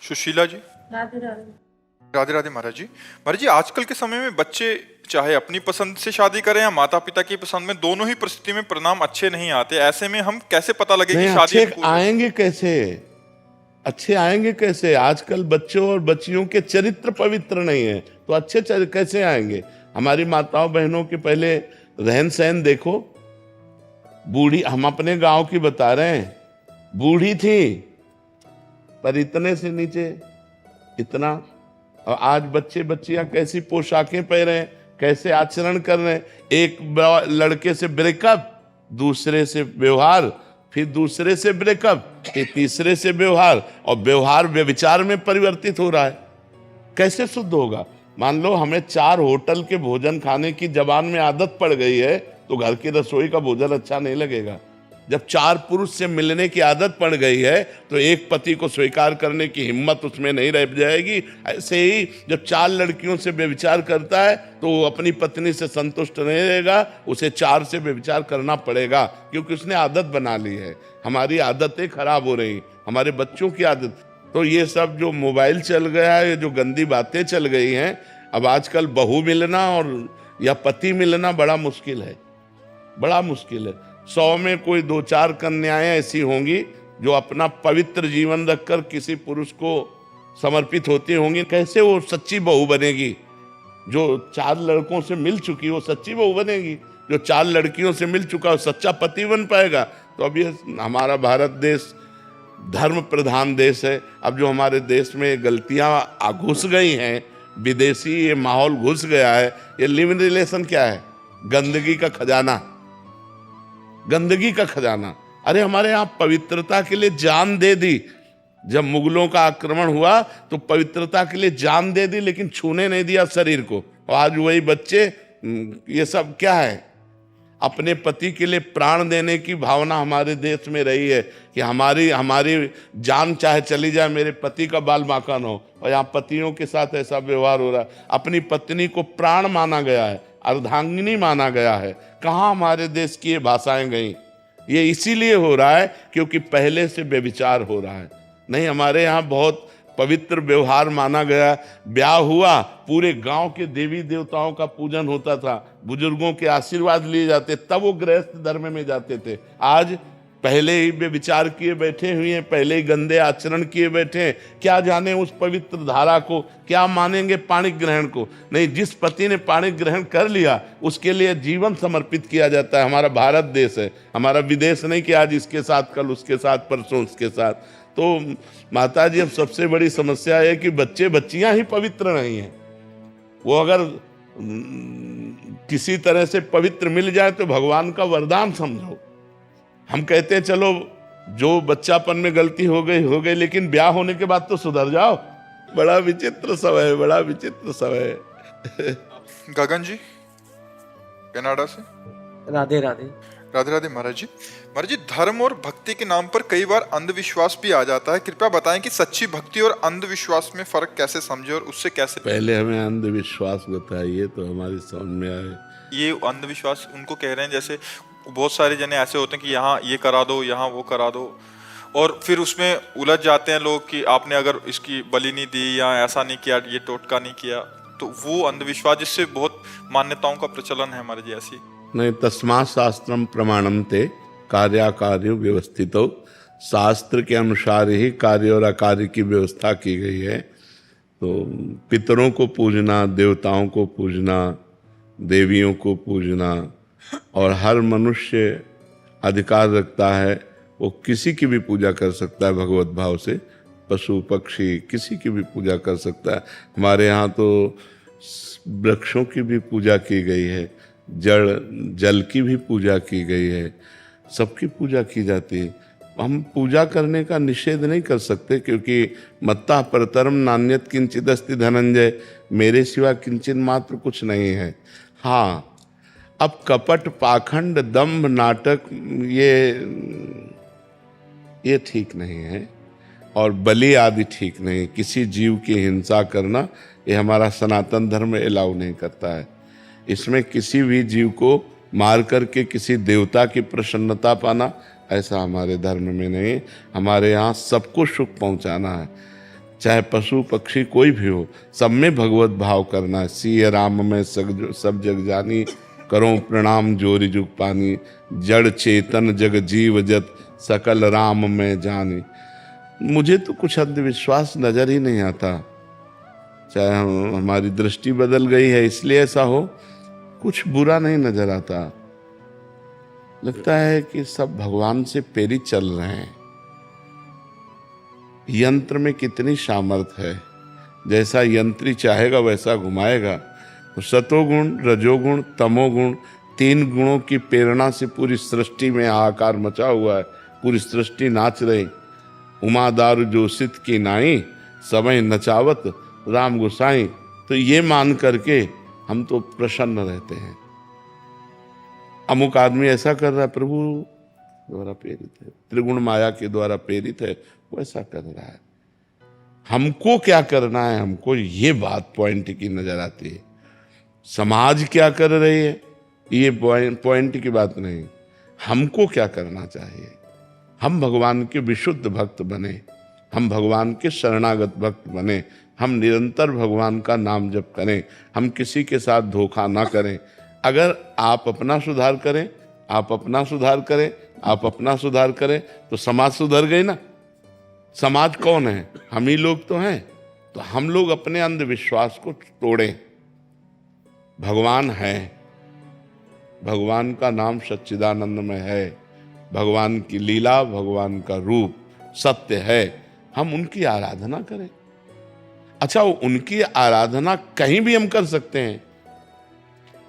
सुशीला जी। राधे राधे। राधे राधे महाराज जी। महाराज जी, आजकल के समय में बच्चे चाहे अपनी पसंद से शादी करें या माता पिता की पसंद में, दोनों ही परिस्थिति में परिणाम अच्छे नहीं आते। ऐसे में हम कैसे पता लगे कि शादी अच्छे आएंगे कैसे? अच्छे आएंगे कैसे? आजकल बच्चों और बच्चियों के चरित्र पवित्र नहीं है, तो अच्छे कैसे आएंगे? हमारी माताओं बहनों के पहले रहन सहन देखो। बूढ़ी, हम अपने गांव की बता रहे हैं, बूढ़ी थी पर इतने से नीचे इतना। और आज बच्चे बच्चियां कैसी पोशाकें पहन रहे हैं, कैसे आचरण कर रहे हैं। एक लड़के से ब्रेकअप, दूसरे से व्यवहार, फिर दूसरे से ब्रेकअप, फिर तीसरे से व्यवहार, और व्यवहार व्यभिचार में परिवर्तित हो रहा है। कैसे शुद्ध होगा? मान लो हमें 4 होटल के भोजन खाने की जबान में आदत पड़ गई है, तो घर की रसोई का भोजन अच्छा नहीं लगेगा। जब 4 पुरुष से मिलने की आदत पड़ गई है, तो एक पति को स्वीकार करने की हिम्मत उसमें नहीं रह जाएगी। ऐसे ही जब 4 लड़कियों से व्यभिचार करता है, तो वो अपनी पत्नी से संतुष्ट नहीं रहेगा, उसे 4 से व्यभिचार करना पड़ेगा, क्योंकि उसने आदत बना ली है। हमारी आदतें खराब हो रही, हमारे बच्चों की आदत। तो ये सब जो मोबाइल चल गया है, जो गंदी बातें चल गई हैं, अब आजकल बहू मिलना और या पति मिलना बड़ा मुश्किल है, बड़ा मुश्किल है। 100 में कोई 2-4 कन्याएं ऐसी होंगी जो अपना पवित्र जीवन रखकर किसी पुरुष को समर्पित होती होंगी। कैसे वो सच्ची बहू बनेगी? जो 4 लड़कों से मिल चुकी वो सच्ची बहू बनेगी? जो 4 लड़कियों से मिल चुका वो सच्चा पति बन पाएगा? तो अब ये हमारा भारत देश धर्म प्रधान देश है। अब जो हमारे देश में गलतियां घुस गई हैं, विदेशी ये माहौल घुस गया है। ये लिव इन रिलेशन क्या है? गंदगी का खजाना, गंदगी का खजाना। अरे हमारे यहाँ पवित्रता के लिए जान दे दी। जब मुगलों का आक्रमण हुआ तो पवित्रता के लिए जान दे दी, लेकिन छूने नहीं दिया शरीर को। और आज वही बच्चे, ये सब क्या है? अपने पति के लिए प्राण देने की भावना हमारे देश में रही है कि हमारी जान चाहे चली जाए, मेरे पति का बाल बांका न हो। और यहाँ पतियों के साथ ऐसा व्यवहार हो रहा है। अपनी पत्नी को प्राण माना गया है, अर्धांगिनी माना गया है। कहाँ हमारे देश की ये भाषाएं गई? ये इसीलिए हो रहा है क्योंकि पहले से व्यभिचार हो रहा है। नहीं, हमारे यहाँ बहुत पवित्र व्यवहार माना गया। ब्याह हुआ, पूरे गांव के देवी देवताओं का पूजन होता था, बुजुर्गों के आशीर्वाद लिए जाते, तब वो गृहस्थ धर्म में जाते थे। आज पहले ही व्यभिचार किए बैठे हुए हैं, पहले ही गंदे आचरण किए बैठे हैं। क्या जाने उस पवित्र धारा को, क्या मानेंगे पाणी ग्रहण को? नहीं, जिस पति ने पाणी ग्रहण कर लिया उसके लिए जीवन समर्पित किया जाता है। हमारा भारत देश है, हमारा विदेश नहीं कि आज इसके साथ, कल उसके साथ, परसों उसके साथ। तो माता जी, अब सबसे बड़ी समस्या है कि बच्चे बच्चियां ही पवित्र नहीं हैं। वो अगर किसी तरह से पवित्र मिल जाए तो भगवान का वरदान समझो। हम कहते हैं चलो जो बच्चापन में गलती हो गई, लेकिन ब्याह होने के बाद तो सुधर जाओ। बड़ा विचित्र समय है, बड़ा विचित्र समय है। गगन जी, कनाडा से। राधे राधे। राधे राधे महाराज जी। महाराज जी, धर्म और भक्ति के नाम पर कई बार अंधविश्वास भी आ जाता है। कृपया बताएं कि सच्ची भक्ति और अंधविश्वास में फर्क कैसे समझे और उससे कैसे। पहले हमें अंधविश्वास बताइए तो हमारी समझ में आए। ये अंधविश्वास उनको कह रहे हैं, जैसे बहुत सारे जने ऐसे होते हैं कि यहाँ ये करा दो, यहाँ वो करा दो, और फिर उसमें उलझ जाते हैं लोग कि आपने अगर इसकी बलि नहीं दी या ऐसा नहीं किया, ये टोटका नहीं किया, तो वो अंधविश्वास जिससे बहुत मान्यताओं का प्रचलन है हमारे जी। ऐसी नहीं, तस्मात् शास्त्रम प्रमाणम ते कार्याकार्य व्यवस्थित हो। शास्त्र के अनुसार ही कार्य और अकार्य की व्यवस्था की गई है। तो पितरों को पूजना, देवताओं को पूजना, देवियों को पूजना, और हर मनुष्य अधिकार रखता है वो किसी की भी पूजा कर सकता है भगवत भाव से। पशु पक्षी किसी की भी पूजा कर सकता है। हमारे यहाँ तो वृक्षों की भी पूजा की गई है, जल की भी पूजा की गई है, सबकी पूजा की जाती है। हम पूजा करने का निषेध नहीं कर सकते, क्योंकि मत्ता परतरम नान्यत किंचित अस्ति धनंजय, मेरे सिवा किंचित मात्र कुछ नहीं है। हाँ, अब कपट, पाखंड, दंभ, नाटक ये ठीक नहीं है, और बलि आदि ठीक नहीं। किसी जीव की हिंसा करना ये हमारा सनातन धर्म अलाउ नहीं करता है। इसमें किसी भी जीव को मार करके किसी देवता की प्रसन्नता पाना, ऐसा हमारे धर्म में नहीं। हमारे यहाँ सबको सुख पहुँचाना है। चाहे पशु पक्षी कोई भी हो, सब में भगवत भाव करना है। सिय राम में सब जग जानी, करो प्रणाम जोरी जुग पानी, जड़ चेतन जग जीव जत, सकल राम में जानी। मुझे तो कुछ अंधविश्वास नजर ही नहीं आता, चाहे हमारी दृष्टि बदल गई है इसलिए ऐसा हो, कुछ बुरा नहीं नजर आता। लगता है कि सब भगवान से प्रेरित चल रहे हैं। यंत्र में कितनी सामर्थ्य है, जैसा यंत्री चाहेगा वैसा घुमाएगा। तो सतोगुण, रजोगुण, तमोगुण, 3 गुणों की प्रेरणा से पूरी सृष्टि में हाहाकार मचा हुआ है, पूरी सृष्टि नाच रही। उमादार जोशित की नाई, समय नचावत राम गोसाई। तो ये मान करके हम तो प्रसन्न रहते हैं। अमुक आदमी ऐसा कर रहा है, प्रभु द्वारा प्रेरित है, त्रिगुण माया के द्वारा प्रेरित है, वो ऐसा कर रहा है। हमको क्या करना है, हमको ये बात पॉइंट की नजर आती है। समाज क्या कर रही है ये पॉइंट की बात नहीं, हमको क्या करना चाहिए। हम भगवान के विशुद्ध भक्त बने, हम भगवान के शरणागत भक्त बने, हम निरंतर भगवान का नाम जप करें, हम किसी के साथ धोखा ना करें। अगर आप अपना सुधार करें, आप अपना सुधार करें, आप अपना सुधार करें, तो समाज सुधर गई ना। समाज कौन है, हम ही लोग तो हैं। तो हम लोग अपने अंधविश्वास को तोड़ें। भगवान है, भगवान का नाम सच्चिदानंद में है, भगवान की लीला, भगवान का रूप सत्य है, हम उनकी आराधना करें। अच्छा, उनकी आराधना कहीं भी हम कर सकते हैं,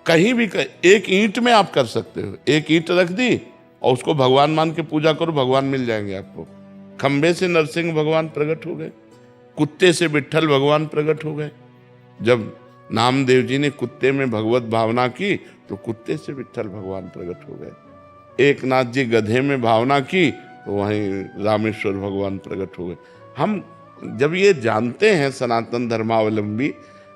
कहीं भी एक ईंट में आप कर सकते हो। एक ईंट रख दी और उसको भगवान मान के पूजा करो, भगवान मिल जाएंगे आपको। खंबे से नरसिंह भगवान प्रकट हो गए, कुत्ते से विट्ठल भगवान प्रकट हो गए। जब नामदेव जी ने कुत्ते में भगवत भावना की तो कुत्ते से विट्ठल भगवान प्रकट हो गए। एक नाथ जी गधे में भावना की तो वहीं रामेश्वर भगवान प्रकट हो गए। हम जब ये जानते हैं सनातन धर्मावलंबी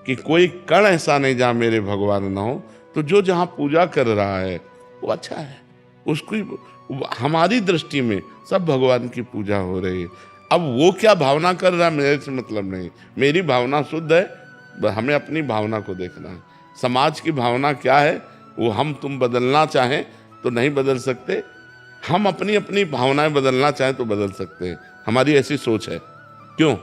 कि कोई कण ऐसा नहीं जहाँ मेरे भगवान ना हो, तो जो जहाँ पूजा कर रहा है वो अच्छा है। उसकी हमारी दृष्टि में सब भगवान की पूजा हो रही है। अब वो क्या भावना कर रहा है मेरे से मतलब नहीं, मेरी भावना शुद्ध है, हमें अपनी भावना को देखना है। समाज की भावना क्या है वो हम तुम बदलना चाहें तो नहीं बदल सकते, हम अपनी अपनी भावनाएं बदलना चाहें तो बदल सकते हैं। हमारी ऐसी सोच है। क्यों?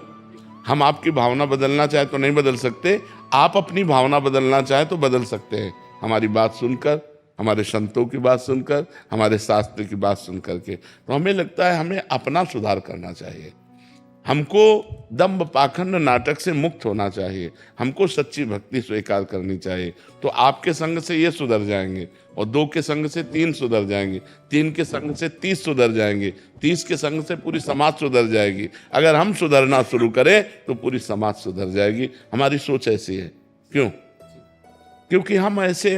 हम आपकी भावना बदलना चाहें तो नहीं बदल सकते, आप अपनी भावना बदलना चाहें तो बदल सकते हैं। हमारी बात सुनकर, हमारे संतों की बात सुनकर, हमारे शास्त्र की बात सुनकर के। तो हमें लगता है हमें अपना सुधार करना चाहिए, हमको दंभ पाखंड नाटक से मुक्त होना चाहिए, हमको सच्ची भक्ति स्वीकार करनी चाहिए। तो आपके संग से ये सुधर जाएंगे, और 2 के संग से 3 सुधर जाएंगे, 3 के संग से 30 सुधर जाएंगे, 30 के संग से पूरी समाज सुधर जाएगी। अगर हम सुधरना शुरू करें तो पूरी समाज सुधर जाएगी। हमारी सोच ऐसी है। क्यों? क्योंकि हम ऐसे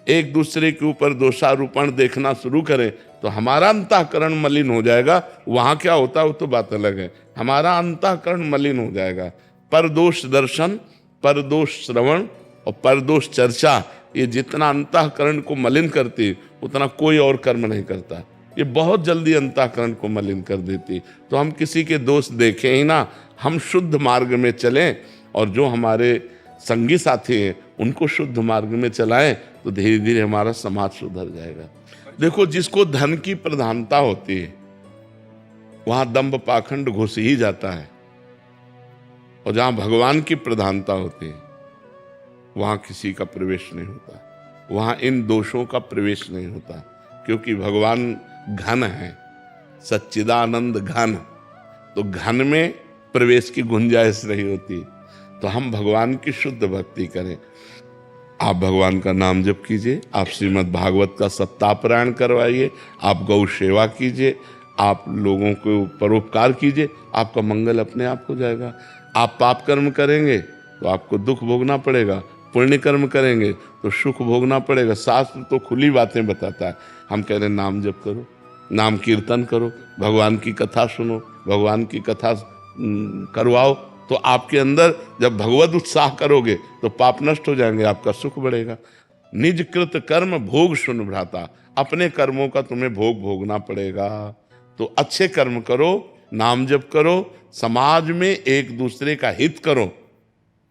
एक दूसरे के ऊपर दोषारोपण देखना शुरू करें तो हमारा अंतःकरण मलिन हो जाएगा। वहां क्या होता है वो तो बात अलग है, हमारा अंतःकरण मलिन हो जाएगा। परदोष दर्शन, परदोष श्रवण और परदोष चर्चा, ये जितना अंतःकरण को मलिन करती उतना कोई और कर्म नहीं करता। ये बहुत जल्दी अंतःकरण को मलिन कर देती। तो हम किसी के दोष देखें ही ना, हम शुद्ध मार्ग में चलें, और जो हमारे संगी साथी हैं उनको शुद्ध मार्ग में चलाएं, तो धीरे धीरे हमारा समाज सुधर जाएगा। देखो, जिसको धन की प्रधानता होती है वहां दंभ पाखंड घुस ही जाता है, और जहां भगवान की प्रधानता होती है वहां किसी का प्रवेश नहीं होता, वहां इन दोषों का प्रवेश नहीं होता। क्योंकि भगवान घन है, सच्चिदानंद घन, तो घन में प्रवेश की गुंजाइश नहीं होती। तो हम भगवान की शुद्ध भक्ति करें। आप भगवान का नाम जप कीजिए, आप श्रीमद् भागवत का सप्ताह पारायण करवाइए, आप गौ सेवा कीजिए, आप लोगों को परोपकार कीजिए, आपका मंगल अपने आप हो जाएगा। आप पाप कर्म करेंगे तो आपको दुख भोगना पड़ेगा, पुण्य कर्म करेंगे तो सुख भोगना पड़ेगा। शास्त्र तो खुली बातें बताता है। हम कह रहे हैं नाम जप करो, नाम कीर्तन करो, भगवान की कथा सुनो, भगवान की कथा करवाओ, तो आपके अंदर जब भगवत उत्साह करोगे तो पाप नष्ट हो जाएंगे, आपका सुख बढ़ेगा। निज कृत कर्म भोग सुन भ्राता, अपने कर्मों का तुम्हें भोग भोगना पड़ेगा। तो अच्छे कर्म करो, नाम जप करो, समाज में एक दूसरे का हित करो,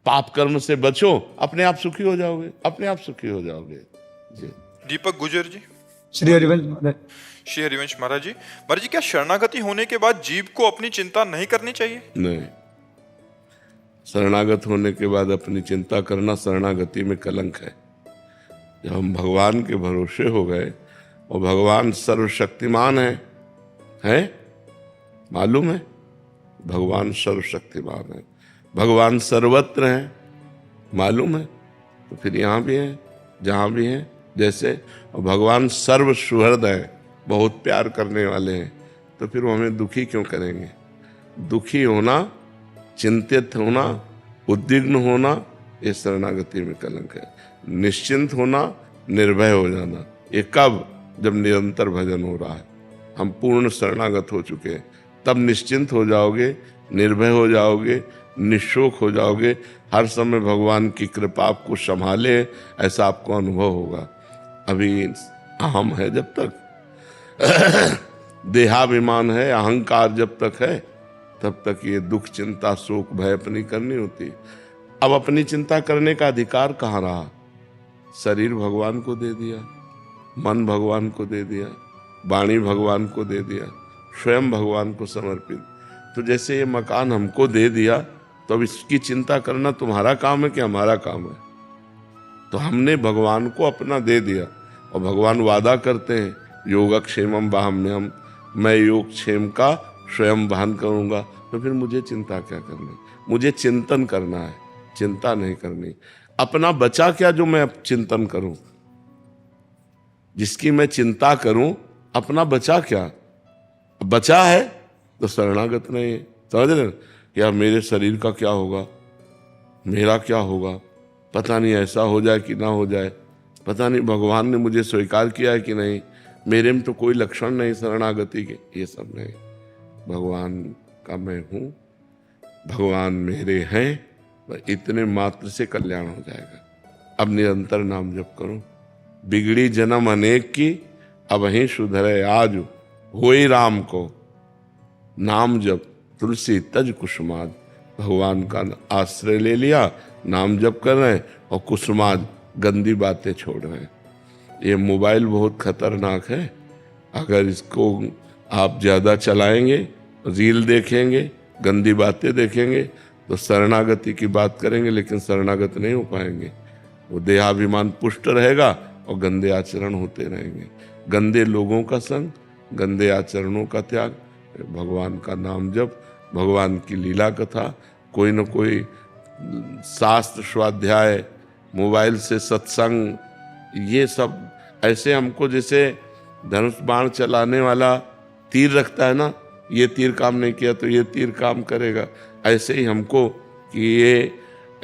पाप कर्म से बचो, अपने आप सुखी हो जाओगे, अपने आप सुखी हो जाओगे। जी। दीपक गुजर जी। श्री हरिवंश महाराज। श्री हरिवंश महाराज जी। महाराज जी, क्या शरणागति होने के बाद जीव को अपनी चिंता नहीं करनी चाहिए? नहीं, शरणागत होने के बाद अपनी चिंता करना शरणागति में कलंक है। जब हम भगवान के भरोसे हो गए और भगवान सर्वशक्तिमान है मालूम है, भगवान सर्वशक्तिमान है, भगवान सर्वत्र है मालूम है, तो फिर यहाँ भी है जहाँ भी है जैसे, और भगवान सर्व सुहृद है, बहुत प्यार करने वाले हैं, तो फिर वो हमें दुखी क्यों करेंगे? दुखी होना, चिंतित होना, उद्विग्न होना, ये शरणागति में कलंक है। निश्चिंत होना, निर्भय हो जाना, ये कब? जब निरंतर भजन हो रहा है, हम पूर्ण शरणागत हो चुके हैं, तब निश्चिंत हो जाओगे, निर्भय हो जाओगे, निशोक हो जाओगे, हर समय भगवान की कृपा आपको संभाले, ऐसा आपको अनुभव होगा। अभी अहम है जब तक, देहाभिमान है, अहंकार जब तक है, तब तक ये दुख, चिंता, शोक, भय अपनी करनी होती। अब अपनी चिंता करने का अधिकार कहाँ रहा? शरीर भगवान को दे दिया, मन भगवान को दे दिया, वाणी भगवान को दे दिया, स्वयं भगवान को समर्पित। तो जैसे ये मकान हमको दे दिया, तो अब इसकी चिंता करना तुम्हारा काम है कि हमारा काम है? तो हमने भगवान को अपना दे दिया, और भगवान वादा करते हैं योगक्षेमम वाहम्यहम्, मैं योगक्षेम का स्वयं वहन करूंगा। तो फिर मुझे चिंता क्या करनी? मुझे चिंतन करना है, चिंता नहीं करनी। अपना बचा क्या जो मैं चिंतन करूं? जिसकी मैं चिंता करूं, अपना बचा क्या? बचा है तो शरणागत नहीं है। समझ रहे? या मेरे शरीर का क्या होगा, मेरा क्या होगा, पता नहीं ऐसा हो जाए कि ना हो जाए, पता नहीं भगवान ने मुझे स्वीकार किया है कि नहीं, मेरे में तो कोई लक्षण नहीं शरणागति के, ये सब नहीं। भगवान का मैं हूँ, भगवान मेरे हैं, इतने मात्र से कल्याण हो जाएगा। अब निरंतर नाम जप करो। बिगड़ी जन्म अनेक की, अब ही सुधरे आज, होई राम को नाम जप, तुलसी तज कुसुमाज। भगवान का आश्रय ले लिया, नाम जप कर रहे हैं, और कुसुमाज गंदी बातें छोड़ रहे हैं। ये मोबाइल बहुत खतरनाक है, अगर इसको आप ज़्यादा चलाएंगे, रील देखेंगे, गंदी बातें देखेंगे, तो शरणागति की बात करेंगे, लेकिन शरणागत नहीं हो पाएंगे। वो देहाभिमान पुष्ट रहेगा और गंदे आचरण होते रहेंगे। गंदे लोगों का संग, गंदे आचरणों का त्याग, भगवान का नाम जप, भगवान की लीला कथा, कोई न कोई शास्त्र स्वाध्याय, मोबाइल से सत्संग, ये सब ऐसे हमको जैसे धनुष बाण चलाने वाला तीर रखता है ना, ये तीर काम नहीं किया तो ये तीर काम करेगा, ऐसे ही हमको कि ये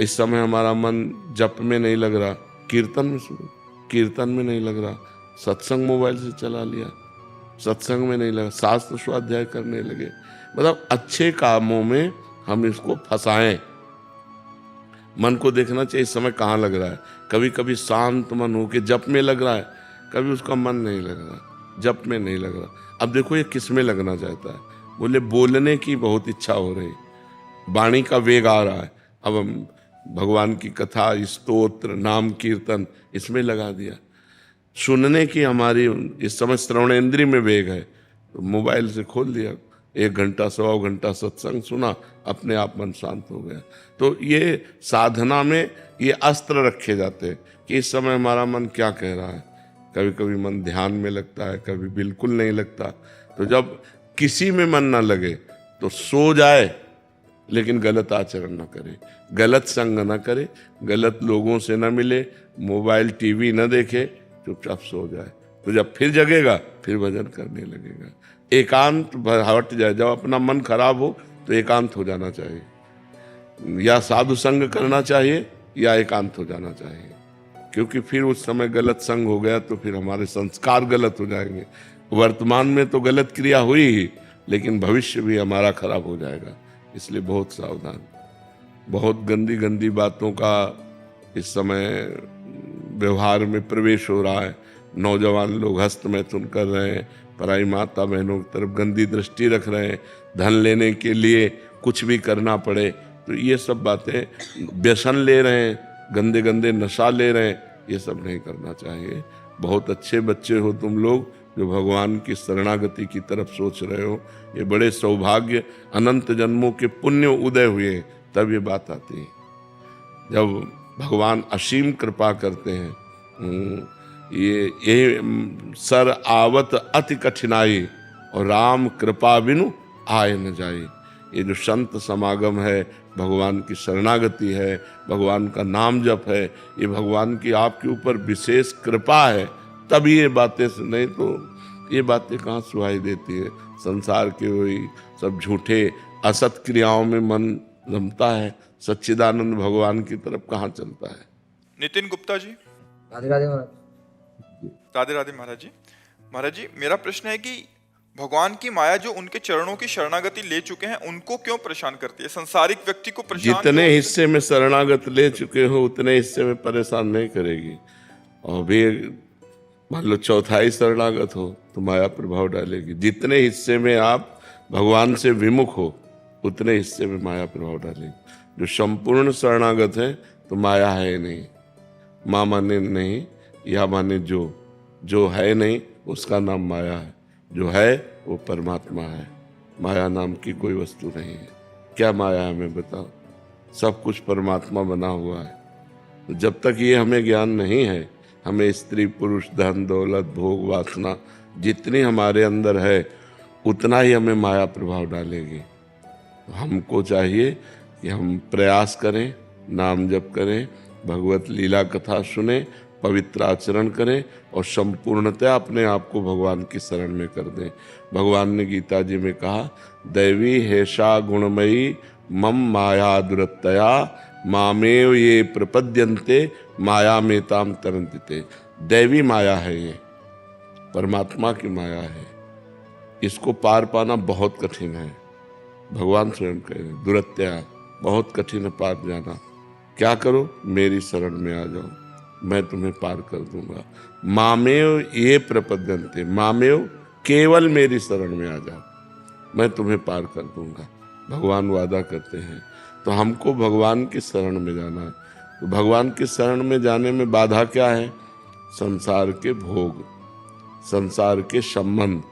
इस समय हमारा मन जप में नहीं लग रहा, कीर्तन में सुनो, कीर्तन में नहीं लग रहा, सत्संग मोबाइल से चला लिया, सत्संग में नहीं लगा, शास्त्र स्वाध्याय करने लगे। मतलब अच्छे कामों में हम इसको फंसाएं। मन को देखना चाहिए इस समय कहाँ लग रहा है। कभी कभी शांत मन हो के जप में लग रहा है, कभी उसका मन नहीं लग रहा, जप में नहीं लग रहा। अब देखो ये किस में लगना चाहता है? बोले बोलने की बहुत इच्छा हो रही, वाणी का वेग आ रहा है, अब हम भगवान की कथा, स्तोत्र, नाम कीर्तन इसमें लगा दिया। सुनने की हमारी इस समय श्रवणेंद्रिय में वेग है, तो मोबाइल से खोल दिया, 1 घंटा 1.25 घंटा सत्संग सुना, अपने आप मन शांत हो गया। तो ये साधना में ये अस्त्र रखे जाते हैं कि इस समय हमारा मन क्या कह रहा है। कभी कभी मन ध्यान में लगता है, कभी बिल्कुल नहीं लगता। तो जब किसी में मन ना लगे तो सो जाए, लेकिन गलत आचरण ना करे, गलत संग ना करे, गलत लोगों से ना मिले, मोबाइल टीवी ना देखे, चुपचाप सो जाए। तो जब फिर जगेगा फिर भजन करने लगेगा। एकांत हट जाए, जब अपना मन खराब हो तो एकांत हो जाना चाहिए, या साधु संग करना चाहिए या एकांत हो जाना चाहिए, क्योंकि फिर उस समय गलत संग हो गया तो फिर हमारे संस्कार गलत हो जाएंगे। वर्तमान में तो गलत क्रिया हुई ही, लेकिन भविष्य भी हमारा खराब हो जाएगा। इसलिए बहुत सावधान। बहुत गंदी गंदी बातों का इस समय व्यवहार में प्रवेश हो रहा है। नौजवान लोग हस्त मैथुन कर रहे हैं, पराई माता बहनों की तरफ गंदी दृष्टि रख रहे हैं, धन लेने के लिए कुछ भी करना पड़े, तो ये सब बातें, व्यसन ले रहे हैं, गंदे गंदे नशा ले रहे हैं, ये सब नहीं करना चाहिए। बहुत अच्छे बच्चे हो तुम लोग जो भगवान की शरणागति की तरफ सोच रहे हो। ये बड़े सौभाग्य, अनंत जन्मों के पुण्य उदय हुए, तब ये बात आती है। जब भगवान असीम कृपा करते हैं, ये सर आवत अति कठिनाई और राम कृपा बिनु आए न जाए। ये जो संत समागम है, भगवान की शरणागति है, भगवान का नाम जप है, ये भगवान की आपके ऊपर विशेष कृपा है, तभी ये बातें, नहीं तो ये बातें कहाँ सुहाई देती है। संसार के वही सब झूठे असत क्रियाओं में मन रमता है, सच्चिदानंद भगवान की तरफ कहाँ चलता है। नितिन गुप्ता जी। राधे राधे महाराज। राधे राधे महाराज जी। महाराज जी, मेरा प्रश्न है कि भगवान की माया जो उनके चरणों की शरणागति ले चुके हैं, उनको क्यों परेशान करती है? संसारिक व्यक्ति को परेशान जितने हिस्से में शरणागत ले चुके हो उतने हिस्से में परेशान नहीं करेगी। और भी मान लो चौथाई शरणागत हो तो माया प्रभाव डालेगी। जितने हिस्से में आप भगवान से विमुख हो उतने हिस्से में माया प्रभाव डालेगी। जो संपूर्ण शरणागत है तो माया है नहीं, माँ माने नहीं, या माने जो है नहीं उसका नाम माया है, जो है वो परमात्मा है। माया नाम की कोई वस्तु नहीं है। क्या माया है हमें बताओ? सब कुछ परमात्मा बना हुआ है। तो जब तक ये हमें ज्ञान नहीं है, हमें स्त्री पुरुष धन दौलत भोग वासना जितनी हमारे अंदर है उतना ही हमें माया प्रभाव डालेगी। तो हमको चाहिए कि हम प्रयास करें, नाम जप करें, भगवत लीला कथा सुने, पवित्र आचरण करें और संपूर्णतया अपने आप को भगवान की शरण में कर दें। भगवान ने गीता जी में कहा, दैवी हेषा गुणमयी मम माया दुरत्तया मामेव ये प्रपद्यन्ते माया में ताम तरन्ति। दैवी माया है, ये परमात्मा की माया है। इसको पार पाना बहुत कठिन है। भगवान स्वयं कह रहे, दुरत्या, बहुत कठिन है पार जाना। क्या करो? मेरी शरण में आ जाओ, मैं तुम्हें पार कर दूंगा। मामेव ये प्रपद्यन्ते, मामेव केवल मेरी शरण में आ जाओ, मैं तुम्हें पार कर दूंगा। भगवान वादा करते हैं। तो हमको भगवान की शरण में जाना है। तो भगवान की शरण में जाने में बाधा क्या है? संसार के भोग, संसार के संबंध,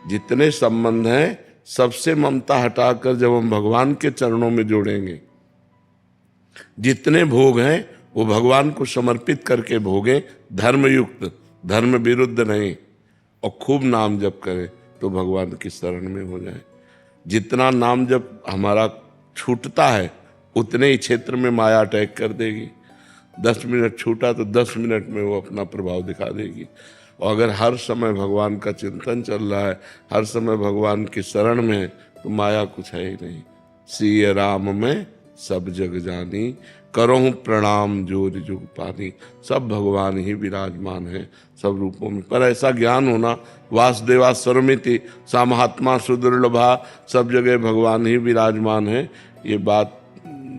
जितने संबंध हैं सबसे ममता हटाकर जब हम भगवान के चरणों में जोड़ेंगे, जितने भोग हैं वो भगवान को समर्पित करके भोगें, धर्मयुक्त, धर्म विरुद्ध नहीं, और खूब नाम जप करें तो भगवान की शरण में हो जाए। जितना नाम जप हमारा छूटता है उतने ही क्षेत्र में माया अटैक कर देगी। 10 मिनट छूटा तो 10 मिनट में वो अपना प्रभाव दिखा देगी। और अगर हर समय भगवान का चिंतन चल रहा है, हर समय भगवान की शरण में है, तो माया कुछ है ही नहीं। सिय राम में सब जग जानी, करहूँ प्रणाम जोर जुग पानी। सब भगवान ही विराजमान है सब रूपों में। पर ऐसा ज्ञान होना, वासुदेवा सर्वमिति सा महात्मा सुदुर्लभा, सब जगह भगवान ही विराजमान है, ये बात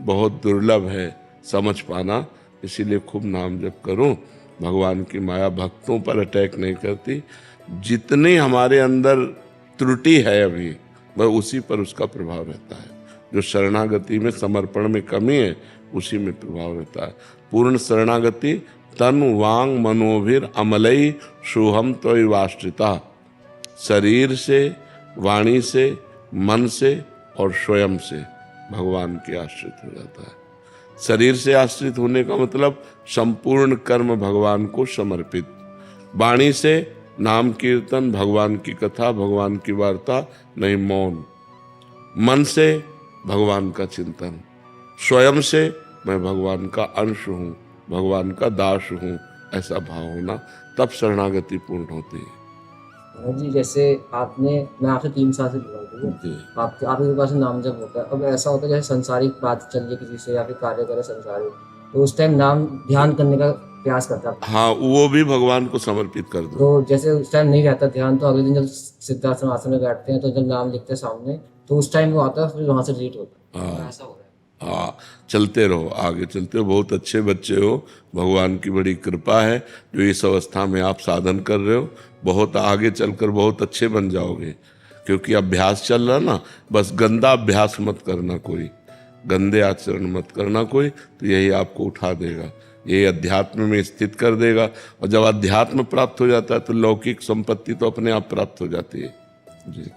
बहुत दुर्लभ है समझ पाना। इसीलिए खूब नाम जप करो। भगवान की माया भक्तों पर अटैक नहीं करती। जितनी हमारे अंदर त्रुटि है अभी, वह उसी पर उसका प्रभाव रहता है। जो शरणागति में, समर्पण में कमी है, उसी में प्रभाव रहता है। पूर्ण शरणागति तन वांग मनोभिर अमलई सोहम त्वयिवाश्रिता। शरीर से, वाणी से, मन से और स्वयं से भगवान के आश्रित हो जाता है। शरीर से आश्रित होने का मतलब संपूर्ण कर्म भगवान को समर्पित। वाणी से नाम कीर्तन, भगवान की कथा, भगवान की वार्ता, नहीं मौन। मन से भगवान का चिंतन। स्वयं से मैं भगवान का अंश हूँ, भगवान का दास हूँ, ऐसा भाव होना, तब शरणागति पूर्ण होती है। जी जैसे मैं आपसे 3 साल से जुड़ा हूँ, आपके पास नाम जब होता है, अब ऐसा होता है जैसे संसारिक बात चल रही किसी से या फिर कार्य करे संसारिक, तो उस टाइम नाम ध्यान करने का प्रयास करता है। हाँ, वो भी भगवान को समर्पित कर दो। तो जैसे उस टाइम नहीं रहता ध्यान, तो अगले दिन जब सिद्धासन आसन में बैठते हैं तो जब नाम लिखते हैं सामने, तो उस टाइम वो आता है, फिर वहाँ से डिलीट होता है। ऐसा हो रहा है। हाँ, चलते रहो, आगे चलते हो, बहुत अच्छे बच्चे हो, भगवान की बड़ी कृपा है जो इस अवस्था में आप साधन कर रहे हो। बहुत आगे चलकर बहुत अच्छे बन जाओगे, क्योंकि अभ्यास चल रहा ना। बस गंदा अभ्यास मत करना, कोई गंदे आचरण मत करना कोई, तो यही आपको उठा देगा, यही अध्यात्म में स्थित कर देगा। और जब अध्यात्म प्राप्त हो जाता है तो लौकिक संपत्ति तो अपने आप प्राप्त हो जाती है। जी।